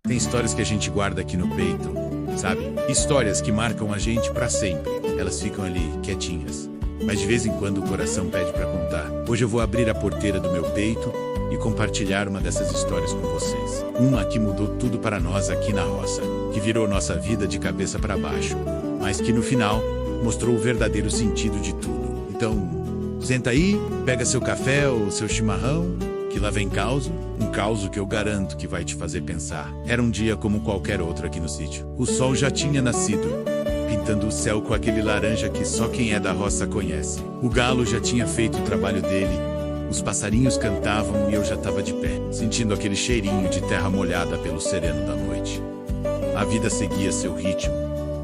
Tem histórias que a gente guarda aqui no peito, sabe? Histórias que marcam a gente pra sempre. Elas ficam ali, quietinhas. Mas de vez em quando o coração pede pra contar. Hoje eu vou abrir a porteira do meu peito e compartilhar uma dessas histórias com vocês. Uma que mudou tudo para nós aqui na roça, que virou nossa vida de cabeça para baixo, mas que no final mostrou o verdadeiro sentido de tudo. Então, senta aí, pega seu café ou seu chimarrão, que lá vem causo, um causo que eu garanto que vai te fazer pensar. Era um dia como qualquer outro aqui no sítio. O sol já tinha nascido, pintando o céu com aquele laranja que só quem é da roça conhece. O galo já tinha feito o trabalho dele, os passarinhos cantavam e eu já estava de pé, sentindo aquele cheirinho de terra molhada pelo sereno da noite. A vida seguia seu ritmo,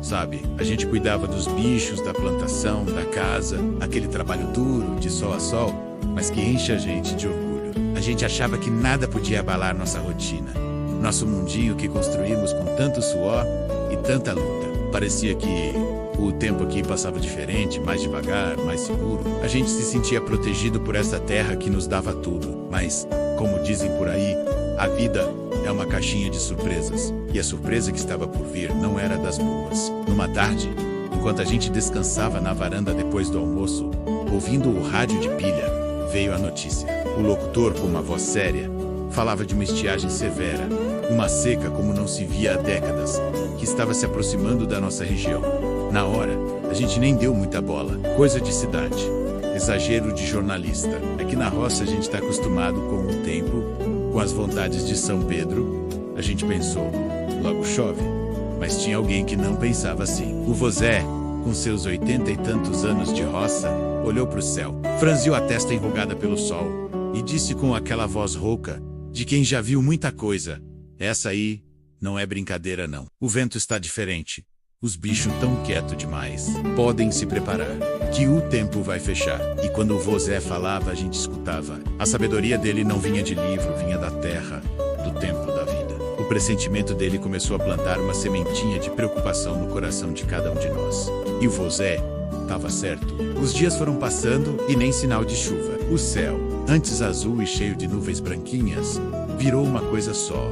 sabe? A gente cuidava dos bichos, da plantação, da casa, aquele trabalho duro, de sol a sol, mas que enche a gente de orgulho. A gente achava que nada podia abalar nossa rotina, nosso mundinho que construímos com tanto suor e tanta luta. Parecia que o tempo aqui passava diferente, mais devagar, mais seguro. A gente se sentia protegido por essa terra que nos dava tudo. Mas, como dizem por aí, a vida é uma caixinha de surpresas. E a surpresa que estava por vir não era das boas. Numa tarde, enquanto a gente descansava na varanda depois do almoço, ouvindo o rádio de pilha, veio a notícia. O locutor, com uma voz séria, falava de uma estiagem severa, uma seca como não se via há décadas, que estava se aproximando da nossa região. Na hora, a gente nem deu muita bola. Coisa de cidade. Exagero de jornalista. Aqui na roça a gente está acostumado com o tempo, com as vontades de São Pedro. A gente pensou, logo chove. Mas tinha alguém que não pensava assim. O vozé, com seus 80 e tantos anos de roça, olhou para o céu, franziu a testa enrugada pelo sol e disse com aquela voz rouca de quem já viu muita coisa: essa aí não é brincadeira não. O vento está diferente. Os bichos tão quieto demais. Podem se preparar, que o tempo vai fechar. E quando o vozé falava, a gente escutava. A sabedoria dele não vinha de livro, vinha da terra, do tempo da vida. O pressentimento dele começou a plantar uma sementinha de preocupação no coração de cada um de nós. E o vozé estava certo. Os dias foram passando e nem sinal de chuva. O céu, antes azul e cheio de nuvens branquinhas, virou uma coisa só.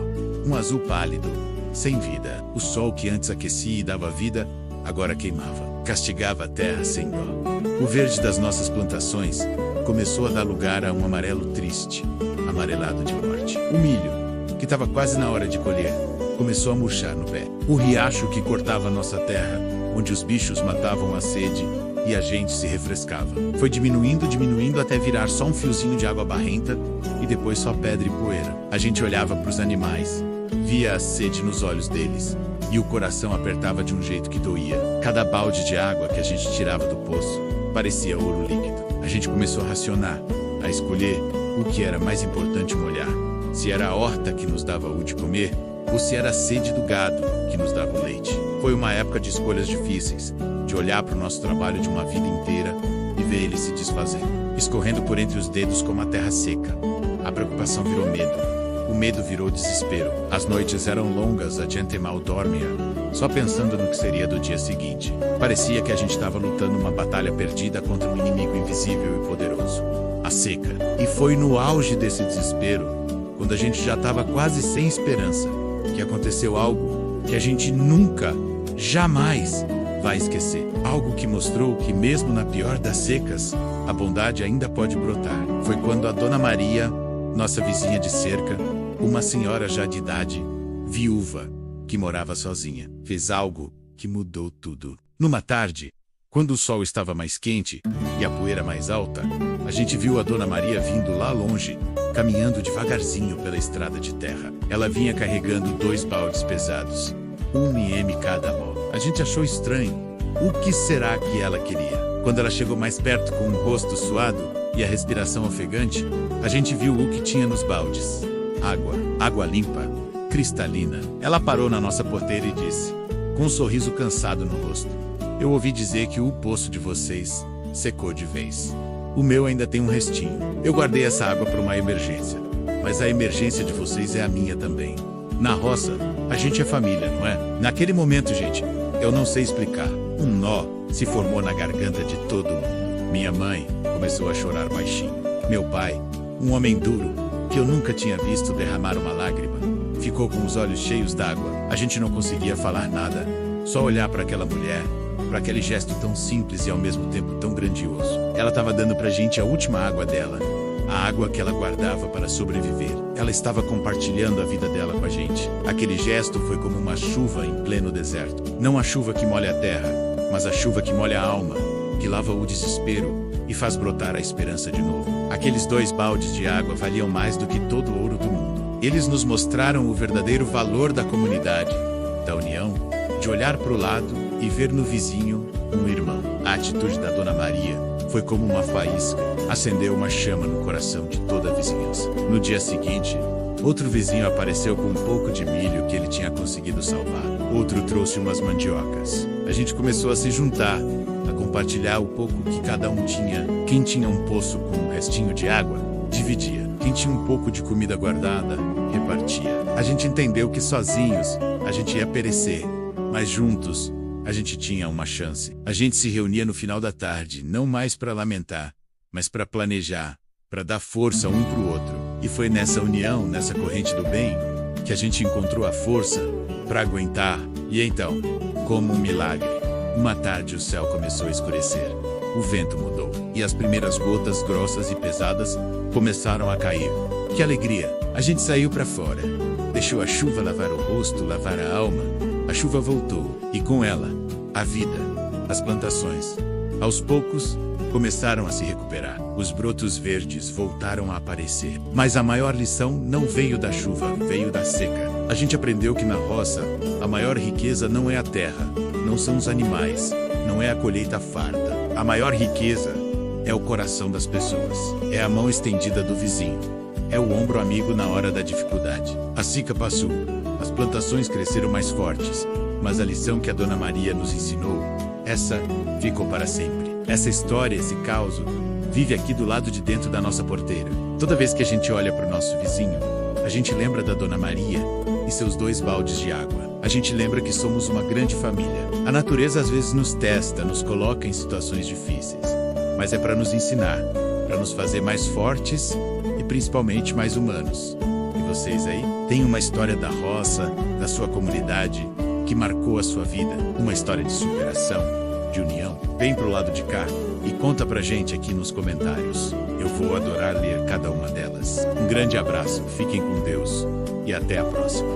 Um azul pálido, sem vida. O sol que antes aquecia e dava vida, agora queimava. Castigava a terra sem dó. O verde das nossas plantações começou a dar lugar a um amarelo triste, amarelado de morte. O milho, que estava quase na hora de colher, começou a murchar no pé. O riacho que cortava nossa terra, onde os bichos matavam a sede e a gente se refrescava, foi diminuindo, diminuindo até virar só um fiozinho de água barrenta e depois só pedra e poeira. A gente olhava para os animais, via a sede nos olhos deles e o coração apertava de um jeito que doía. Cada balde de água que a gente tirava do poço parecia ouro líquido. A gente começou a racionar, a escolher o que era mais importante molhar. Se era a horta que nos dava o de comer ou se era a sede do gado que nos dava o leite. Foi uma época de escolhas difíceis, de olhar para o nosso trabalho de uma vida inteira e ver ele se desfazendo, escorrendo por entre os dedos como a terra seca. A preocupação virou medo. O medo virou desespero. As noites eram longas, a gente mal dormia, só pensando no que seria do dia seguinte. Parecia que a gente estava lutando uma batalha perdida contra um inimigo invisível e poderoso, a seca. E foi no auge desse desespero, quando a gente já estava quase sem esperança, que aconteceu algo que a gente nunca, jamais vai esquecer. Algo que mostrou que mesmo na pior das secas, a bondade ainda pode brotar. Foi quando a Dona Maria, nossa vizinha de cerca, uma senhora já de idade, viúva, que morava sozinha, fez algo que mudou tudo. Numa tarde, quando o sol estava mais quente e a poeira mais alta, a gente viu a Dona Maria vindo lá longe, caminhando devagarzinho pela estrada de terra. Ela vinha carregando 2 baldes pesados, um em cada mão. A gente achou estranho. O que será que ela queria? Quando ela chegou mais perto com o rosto suado e a respiração ofegante, a gente viu o que tinha nos baldes. Água limpa, cristalina. Ela parou na nossa porteira e disse, com um sorriso cansado no rosto: eu ouvi dizer que o poço de vocês secou de vez. O meu ainda tem um restinho. Eu guardei essa água para uma emergência, mas a emergência de vocês é a minha também. Na roça, a gente é família, não é? Naquele momento, gente, eu não sei explicar. Um nó se formou na garganta de todo mundo. Minha mãe começou a chorar baixinho. Meu pai, um homem duro, que eu nunca tinha visto derramar uma lágrima, ficou com os olhos cheios d'água. A gente não conseguia falar nada, só olhar para aquela mulher, para aquele gesto tão simples e ao mesmo tempo tão grandioso. Ela estava dando pra gente a última água dela, a água que ela guardava para sobreviver. Ela estava compartilhando a vida dela com a gente. Aquele gesto foi como uma chuva em pleno deserto. Não a chuva que molha a terra, mas a chuva que molha a alma, que lava o desespero e faz brotar a esperança de novo. Aqueles 2 baldes de água valiam mais do que todo o ouro do mundo. Eles nos mostraram o verdadeiro valor da comunidade, da união, de olhar para o lado e ver no vizinho um irmão. A atitude da Dona Maria foi como uma faísca, acendeu uma chama no coração de toda a vizinhança. No dia seguinte, outro vizinho apareceu com um pouco de milho que ele tinha conseguido salvar. Outro trouxe umas mandiocas. A gente começou a se juntar, a compartilhar o pouco que cada um tinha. Quem tinha um poço com um restinho de água, dividia. Quem tinha um pouco de comida guardada, repartia. A gente entendeu que sozinhos a gente ia perecer, mas juntos a gente tinha uma chance. A gente se reunia no final da tarde, não mais para lamentar, mas para planejar, para dar força um para o outro. E foi nessa união, nessa corrente do bem, que a gente encontrou a força para aguentar. E então, como um milagre, uma tarde o céu começou a escurecer. O vento mudou e as primeiras gotas grossas e pesadas começaram a cair. Que alegria! A gente saiu para fora, deixou a chuva lavar o rosto, lavar a alma. A chuva voltou e com ela, a vida, as plantações. Aos poucos, começaram a se recuperar. Os brotos verdes voltaram a aparecer. Mas a maior lição não veio da chuva, veio da seca. A gente aprendeu que na roça, a maior riqueza não é a terra, não são os animais, não é a colheita farta. A maior riqueza é o coração das pessoas. É a mão estendida do vizinho. É o ombro amigo na hora da dificuldade. A seca passou. As plantações cresceram mais fortes. Mas a lição que a Dona Maria nos ensinou, essa ficou para sempre. Essa história, esse caos, vive aqui do lado de dentro da nossa porteira. Toda vez que a gente olha para o nosso vizinho, a gente lembra da Dona Maria e seus 2 baldes de água. A gente lembra que somos uma grande família. A natureza às vezes nos testa, nos coloca em situações difíceis. Mas é para nos ensinar, para nos fazer mais fortes e principalmente mais humanos. E vocês aí? Tem uma história da roça, da sua comunidade, que marcou a sua vida? Uma história de superação, de união? Vem pro lado de cá e conta pra gente aqui nos comentários. Eu vou adorar ler cada uma delas. Um grande abraço, fiquem com Deus e até a próxima.